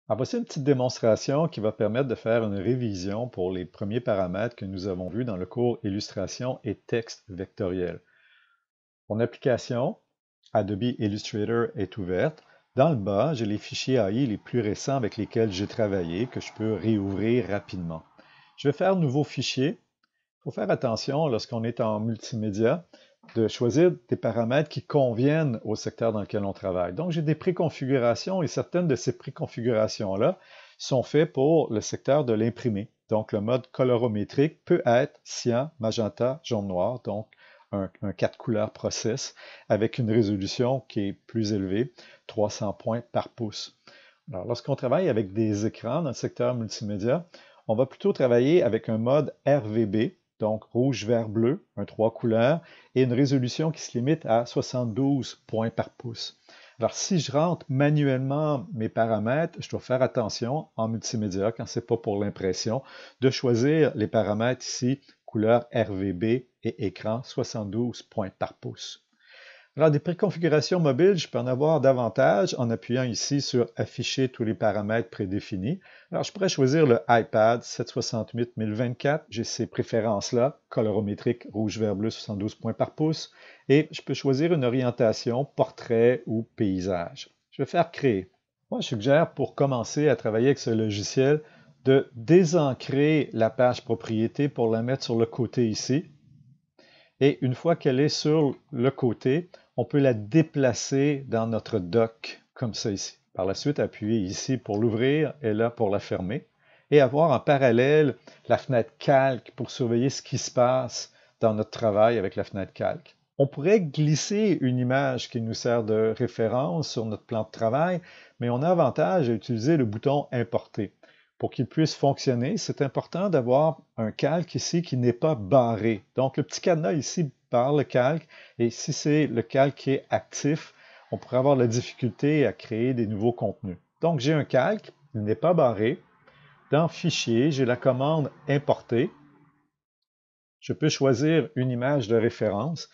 Alors, voici une petite démonstration qui va permettre de faire une révision pour les premiers paramètres que nous avons vus dans le cours Illustration et texte vectoriel. Mon application Adobe Illustrator est ouverte. Dans le bas, j'ai les fichiers AI les plus récents avec lesquels j'ai travaillé, que je peux réouvrir rapidement. Je vais faire Nouveau fichier. Il faut faire attention lorsqu'on est en multimédia de choisir des paramètres qui conviennent au secteur dans lequel on travaille. Donc, j'ai des préconfigurations et certaines de ces préconfigurations-là sont faites pour le secteur de l'imprimé. Donc, le mode colorométrique peut être cyan, magenta, jaune, noir, donc un 4 couleurs process avec une résolution qui est plus élevée, 300 points par pouce. Alors, lorsqu'on travaille avec des écrans dans le secteur multimédia, on va plutôt travailler avec un mode RVB, donc rouge, vert, bleu, un 3 couleurs, et une résolution qui se limite à 72 points par pouce. Alors, si je rentre manuellement mes paramètres, je dois faire attention en multimédia, quand ce n'est pas pour l'impression, de choisir les paramètres ici, couleur RVB et écran 72 points par pouce. Alors, des préconfigurations mobiles, je peux en avoir davantage en appuyant ici sur Afficher tous les paramètres prédéfinis. Alors, je pourrais choisir le iPad 768-1024. J'ai ces préférences-là, colorométrique rouge, vert, bleu, 72 points par pouce. Et je peux choisir une orientation portrait ou paysage. Je vais faire Créer. Moi, je suggère pour commencer à travailler avec ce logiciel de désancrer la page propriété pour la mettre sur le côté ici. Et une fois qu'elle est sur le côté, on peut la déplacer dans notre dock, comme ça ici. Par la suite, appuyer ici pour l'ouvrir et là pour la fermer. Et avoir en parallèle la fenêtre calque pour surveiller ce qui se passe dans notre travail avec la fenêtre calque. On pourrait glisser une image qui nous sert de référence sur notre plan de travail, mais on a avantage à utiliser le bouton Importer. Pour qu'il puisse fonctionner, c'est important d'avoir un calque ici qui n'est pas barré. Donc, le petit cadenas ici barre le calque, et si c'est le calque qui est actif, on pourrait avoir la difficulté à créer des nouveaux contenus. Donc, j'ai un calque, il n'est pas barré. Dans Fichier, j'ai la commande Importer. Je peux choisir une image de référence,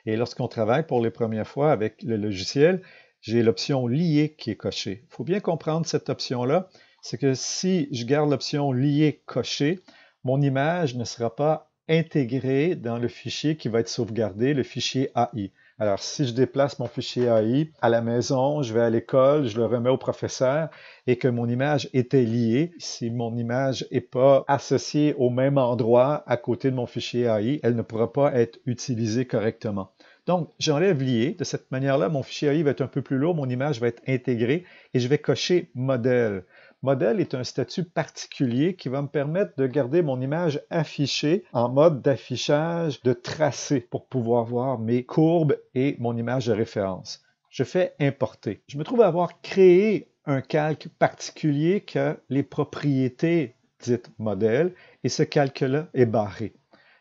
et lorsqu'on travaille pour les premières fois avec le logiciel, j'ai l'option Lier qui est cochée. Il faut bien comprendre cette option-là, c'est que si je garde l'option Lier cochée, mon image ne sera pas intégrée dans le fichier qui va être sauvegardé, le fichier AI. Alors, si je déplace mon fichier AI à la maison, je vais à l'école, je le remets au professeur et que mon image était liée, si mon image n'est pas associée au même endroit à côté de mon fichier AI, elle ne pourra pas être utilisée correctement. Donc, j'enlève lié. De cette manière-là, mon fichier AI va être un peu plus lourd, mon image va être intégrée et je vais cocher modèle. Modèle est un statut particulier qui va me permettre de garder mon image affichée en mode d'affichage de tracé pour pouvoir voir mes courbes et mon image de référence. Je fais importer. Je me trouve à avoir créé un calque particulier qui a les propriétés dites modèle et ce calque-là est barré.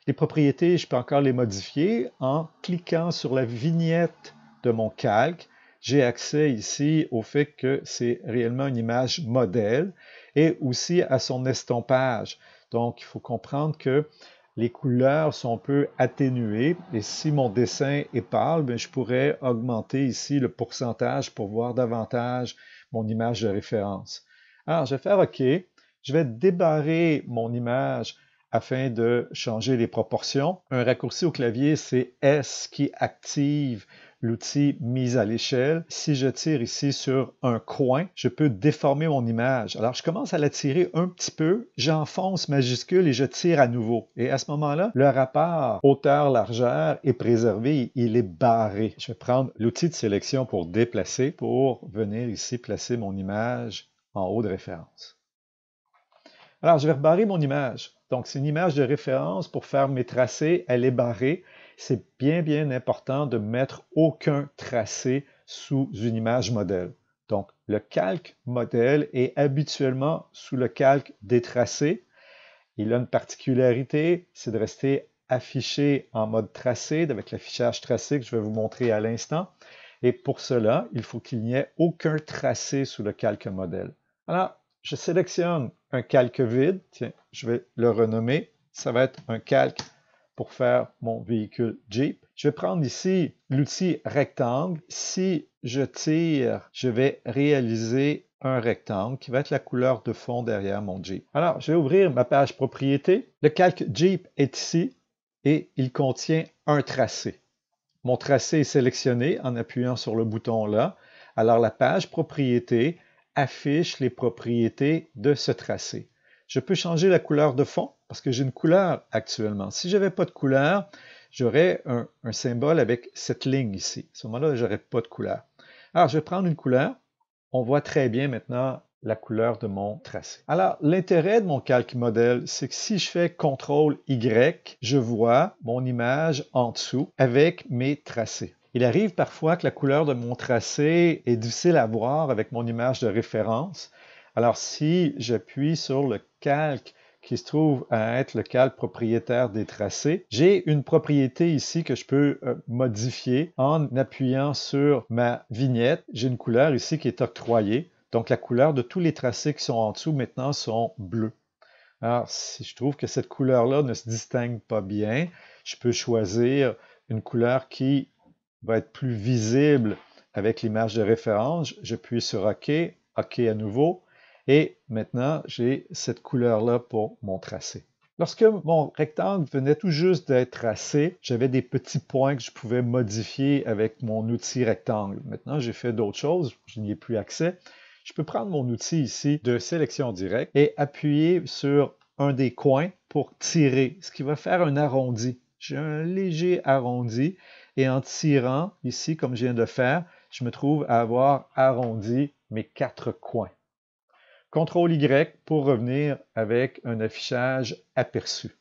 Les propriétés, je peux encore les modifier en cliquant sur la vignette de mon calque. J'ai accès ici au fait que c'est réellement une image modèle et aussi à son estompage. Donc, il faut comprendre que les couleurs sont un peu atténuées et si mon dessin est pâle, bien, je pourrais augmenter ici le pourcentage pour voir davantage mon image de référence. Alors, je vais faire OK. Je vais débarrer mon image afin de changer les proportions. Un raccourci au clavier, c'est S qui active l'outil mise à l'échelle. Si je tire ici sur un coin, je peux déformer mon image. Alors, je commence à la tirer un petit peu, j'enfonce majuscule et je tire à nouveau. Et à ce moment-là, le rapport hauteur-largeur est préservé, il est barré. Je vais prendre l'outil de sélection pour déplacer, pour venir ici placer mon image en haut de référence. Alors, je vais rebarrer mon image. Donc, c'est une image de référence pour faire mes tracés. Elle est barrée. C'est bien important de mettre aucun tracé sous une image modèle. Donc, le calque modèle est habituellement sous le calque des tracés. Il a une particularité, c'est de rester affiché en mode tracé, avec l'affichage tracé que je vais vous montrer à l'instant. Et pour cela, il faut qu'il n'y ait aucun tracé sous le calque modèle. Alors, je sélectionne un calque vide. Tiens, je vais le renommer. Ça va être un calque pour faire mon véhicule Jeep. Je vais prendre ici l'outil rectangle. Si je tire, je vais réaliser un rectangle qui va être la couleur de fond derrière mon Jeep. Alors, je vais ouvrir ma page propriété. Le calque Jeep est ici et il contient un tracé. Mon tracé est sélectionné en appuyant sur le bouton là. Alors, la page propriété affiche les propriétés de ce tracé. Je peux changer la couleur de fond parce que j'ai une couleur actuellement. Si je n'avais pas de couleur, j'aurais un symbole avec cette ligne ici. À ce moment-là, je n'aurais pas de couleur. Alors, je vais prendre une couleur. On voit très bien maintenant la couleur de mon tracé. Alors, l'intérêt de mon calque modèle, c'est que si je fais CTRL-Y, je vois mon image en dessous avec mes tracés. Il arrive parfois que la couleur de mon tracé est difficile à voir avec mon image de référence. Alors, si j'appuie sur le calque qui se trouve à être le calque propriétaire des tracés, j'ai une propriété ici que je peux modifier en appuyant sur ma vignette. J'ai une couleur ici qui est octroyée. Donc, la couleur de tous les tracés qui sont en dessous maintenant sont bleus. Alors, si je trouve que cette couleur-là ne se distingue pas bien, je peux choisir une couleur qui va être plus visible avec l'image de référence. J'appuie sur OK, OK à nouveau, et maintenant j'ai cette couleur-là pour mon tracé. Lorsque mon rectangle venait tout juste d'être tracé, j'avais des petits points que je pouvais modifier avec mon outil rectangle. Maintenant, j'ai fait d'autres choses, je n'y ai plus accès. Je peux prendre mon outil ici de sélection directe et appuyer sur un des coins pour tirer, ce qui va faire un arrondi. J'ai un léger arrondi et en tirant ici, comme je viens de faire, je me trouve à avoir arrondi mes 4 coins. CTRL-Y pour revenir avec un affichage aperçu.